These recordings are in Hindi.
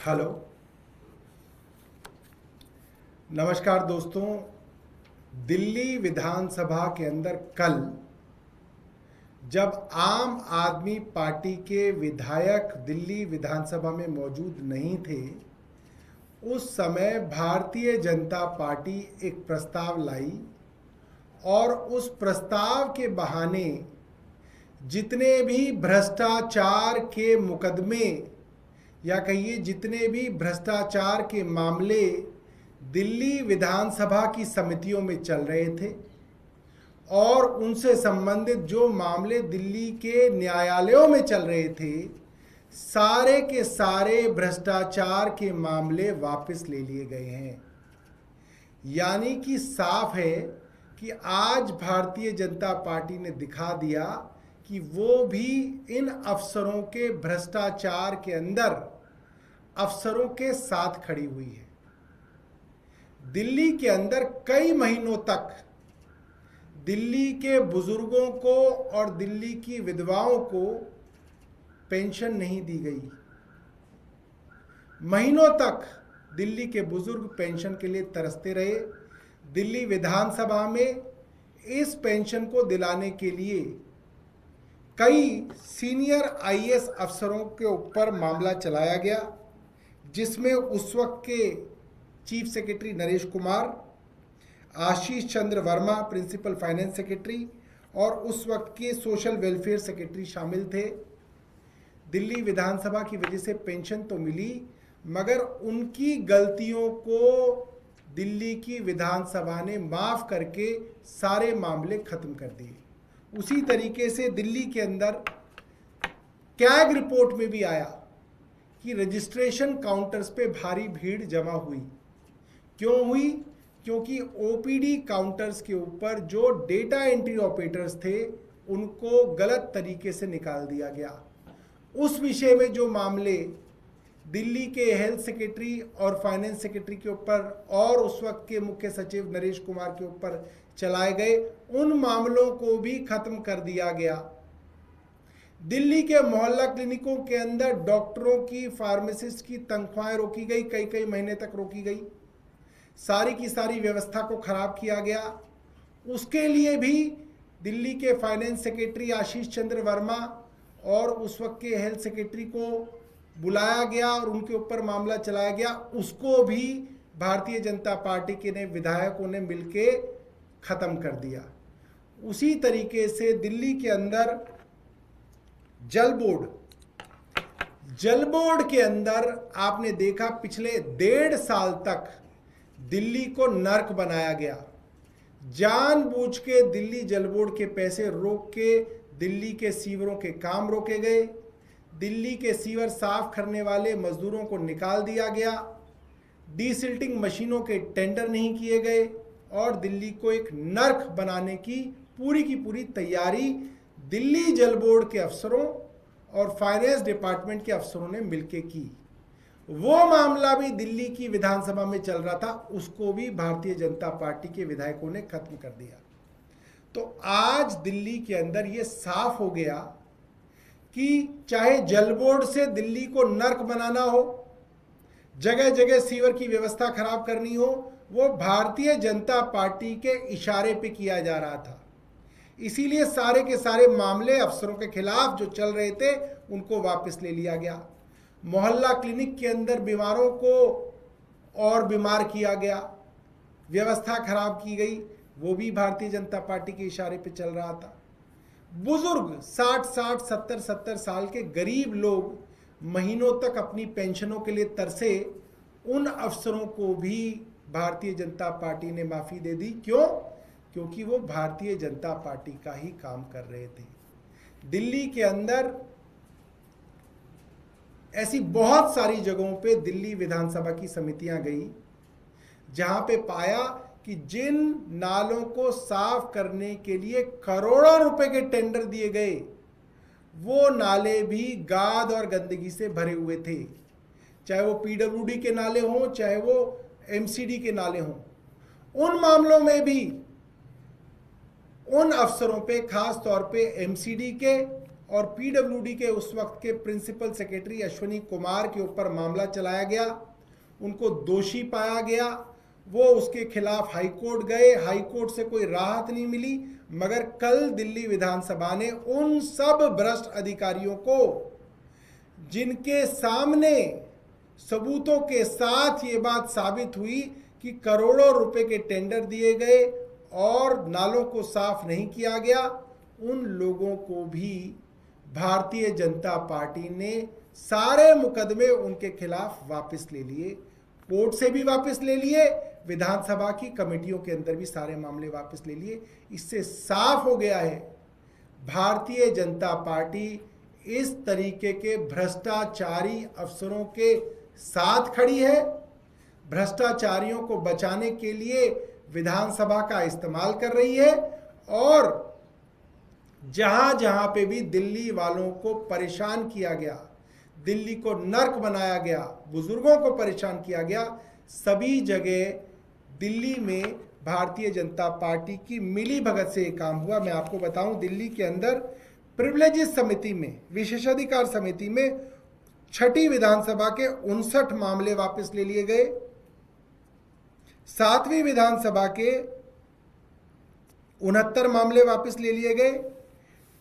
हेलो, नमस्कार दोस्तों। दिल्ली विधानसभा के अंदर कल जब आम आदमी पार्टी के विधायक दिल्ली विधानसभा में मौजूद नहीं थे, उस समय भारतीय जनता पार्टी एक प्रस्ताव लाई और उस प्रस्ताव के बहाने जितने भी भ्रष्टाचार के मुकदमे या कहिए जितने भी भ्रष्टाचार के मामले दिल्ली विधानसभा की समितियों में चल रहे थे और उनसे संबंधित जो मामले दिल्ली के न्यायालयों में चल रहे थे, सारे के सारे भ्रष्टाचार के मामले वापस ले लिए गए हैं। यानी कि साफ है कि आज भारतीय जनता पार्टी ने दिखा दिया कि वो भी इन अफसरों के भ्रष्टाचार के अंदर अफसरों के साथ खड़ी हुई है। दिल्ली के अंदर कई महीनों तक दिल्ली के बुजुर्गों को और दिल्ली की विधवाओं को पेंशन नहीं दी गई। महीनों तक दिल्ली के बुजुर्ग पेंशन के लिए तरसते रहे। दिल्ली विधानसभा में इस पेंशन को दिलाने के लिए कई सीनियर आईएएस अफसरों के ऊपर मामला चलाया गया, जिसमें उस वक्त के चीफ सेक्रेटरी नरेश कुमार, आशीष Chandra Verma principal finance secretary और उस वक्त के सोशल वेलफेयर सेक्रेटरी शामिल थे। दिल्ली विधानसभा की वजह से पेंशन तो मिली, मगर उनकी गलतियों को दिल्ली की विधानसभा ने माफ करके सारे मामले खत्म कर दिए। उसी तरीके से दिल्ली के अंदर कैग रिपोर्ट में भी आया कि रजिस्ट्रेशन काउंटर्स पे भारी भीड़ जमा हुई। क्यों हुई? क्योंकि ओपीडी काउंटर्स के ऊपर जो डेटा एंट्री ऑपरेटर्स थे उनको गलत तरीके से निकाल दिया गया। उस विषय में जो मामले दिल्ली के हेल्थ सेक्रेटरी और फाइनेंस सेक्रेटरी के ऊपर और उस वक्त के मुख्य सचिव नरेश कुमार के ऊपर चलाए गए, उन मामलों को भी खत्म कर दिया गया। दिल्ली के मोहल्ला क्लिनिकों के अंदर डॉक्टरों की, फार्मासिस्ट की तनख्वाहें रोकी गई, कई कई महीने तक रोकी गई। सारी की सारी व्यवस्था को खराब किया गया। उसके लिए भी दिल्ली के फाइनेंस सेक्रेटरी आशीष चंद्र वर्मा और उस वक्त के हेल्थ सेक्रेटरी को बुलाया गया और उनके ऊपर मामला चलाया गया। उसको भी भारतीय जनता पार्टी के विधायकों ने मिलके खत्म कर दिया। उसी तरीके से दिल्ली के अंदर जल बोर्ड के अंदर आपने देखा पिछले 1.5 साल तक दिल्ली को नर्क बनाया गया। जानबूझ के दिल्ली जल बोर्ड के पैसे रोक के दिल्ली के सीवरों के काम रोके गए। दिल्ली के सीवर साफ करने वाले मजदूरों को निकाल दिया गया। डीसिल्टिंग मशीनों के टेंडर नहीं किए गए और दिल्ली को एक नर्क बनाने की पूरी तैयारी दिल्ली जल बोर्ड के अफसरों और फाइनेंस डिपार्टमेंट के अफसरों ने मिलकर की। वो मामला भी दिल्ली की विधानसभा में चल रहा था, उसको भी भारतीय जनता पार्टी के विधायकों ने खत्म कर दिया। तो आज दिल्ली के अंदर ये साफ हो गया कि चाहे जल बोर्ड से दिल्ली को नर्क बनाना हो, जगह जगह सीवर की व्यवस्था खराब करनी हो, वो भारतीय जनता पार्टी के इशारे पे किया जा रहा था। इसीलिए सारे के सारे मामले अफसरों के खिलाफ जो चल रहे थे उनको वापस ले लिया गया। मोहल्ला क्लिनिक के अंदर बीमारों को और बीमार किया गया, व्यवस्था खराब की गई, वो भी भारतीय जनता पार्टी के इशारे पे चल रहा था। बुजुर्ग 60-60, 70-70 साल के गरीब लोग महीनों तक अपनी पेंशनों के लिए तरसे, उन अफसरों को भी भारतीय जनता पार्टी ने माफ़ी दे दी। क्यों? क्योंकि वो भारतीय जनता पार्टी का ही काम कर रहे थे। दिल्ली के अंदर ऐसी बहुत सारी जगहों पे दिल्ली विधानसभा की समितियां गई, जहां पे पाया कि जिन नालों को साफ करने के लिए करोड़ों रुपए के टेंडर दिए गए, वो नाले भी गाद और गंदगी से भरे हुए थे। चाहे वो पीडब्ल्यूडी के नाले हों, चाहे वो एमसीडी के नाले हों, उन मामलों में भी उन अफसरों पे, खास तौर पे एमसीडी के और पीडब्ल्यूडी के उस वक्त के प्रिंसिपल सेक्रेटरी अश्विनी कुमार के ऊपर मामला चलाया गया, उनको दोषी पाया गया। वो उसके खिलाफ हाईकोर्ट गए, हाईकोर्ट से कोई राहत नहीं मिली, मगर कल दिल्ली विधानसभा ने उन सब भ्रष्ट अधिकारियों को, जिनके सामने सबूतों के साथ ये बात साबित हुई कि करोड़ों रुपए के टेंडर दिए गए और नालों को साफ नहीं किया गया, उन लोगों को भी भारतीय जनता पार्टी ने सारे मुकदमे उनके खिलाफ वापस ले लिए, कोर्ट से भी वापस ले लिए, विधानसभा की कमेटियों के अंदर भी सारे मामले वापस ले लिए। इससे साफ हो गया है भारतीय जनता पार्टी इस तरीके के भ्रष्टाचारी अफसरों के साथ खड़ी है। भ्रष्टाचारियों को बचाने के लिए विधानसभा का इस्तेमाल कर रही है और जहां जहां पे भी दिल्ली वालों को परेशान किया गया, दिल्ली को नर्क बनाया गया, बुजुर्गों को परेशान किया गया, सभी जगह दिल्ली में भारतीय जनता पार्टी की मिली भगत से काम हुआ। मैं आपको बताऊं, दिल्ली के अंदर प्रिविलेजेस समिति में, विशेषाधिकार समिति में छठी विधानसभा के 59 मामले वापस ले लिए गए, 7वीं विधानसभा के 69 मामले वापस ले लिए गए,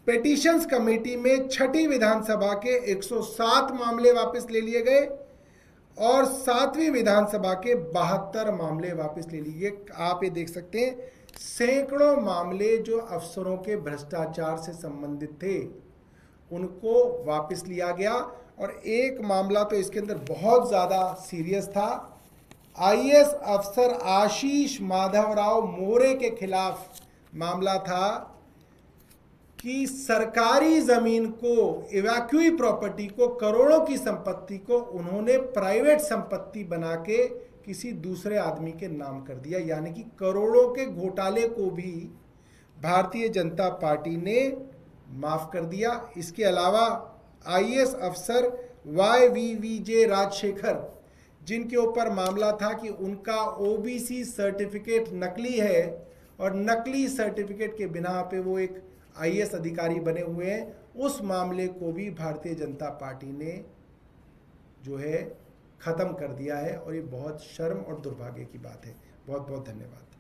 पेटिशंस कमेटी में छठी विधानसभा के 107 मामले वापस ले लिए गए और 7वीं विधानसभा के 72 मामले वापस ले लिए गए। आप ये देख सकते हैं, सैकड़ों मामले जो अफसरों के भ्रष्टाचार से संबंधित थे उनको वापस लिया गया। और एक मामला तो इसके अंदर बहुत ज़्यादा सीरियस था, आईएएस अफसर आशीष माधवराव मोरे के खिलाफ मामला था कि सरकारी ज़मीन को, इवैक्यूई प्रॉपर्टी को, करोड़ों की संपत्ति को उन्होंने प्राइवेट संपत्ति बना के किसी दूसरे आदमी के नाम कर दिया, यानी कि करोड़ों के घोटाले को भी भारतीय जनता पार्टी ने माफ़ कर दिया। इसके अलावा आईएएस अफसर YVVJ राजशेखर, जिनके ऊपर मामला था कि उनका ओबीसी सर्टिफिकेट नकली है और नकली सर्टिफिकेट के बिना पे वो एक आईएएस अधिकारी बने हुए हैं, उस मामले को भी भारतीय जनता पार्टी ने जो है ख़त्म कर दिया है और ये बहुत शर्म और दुर्भाग्य की बात है। बहुत बहुत धन्यवाद।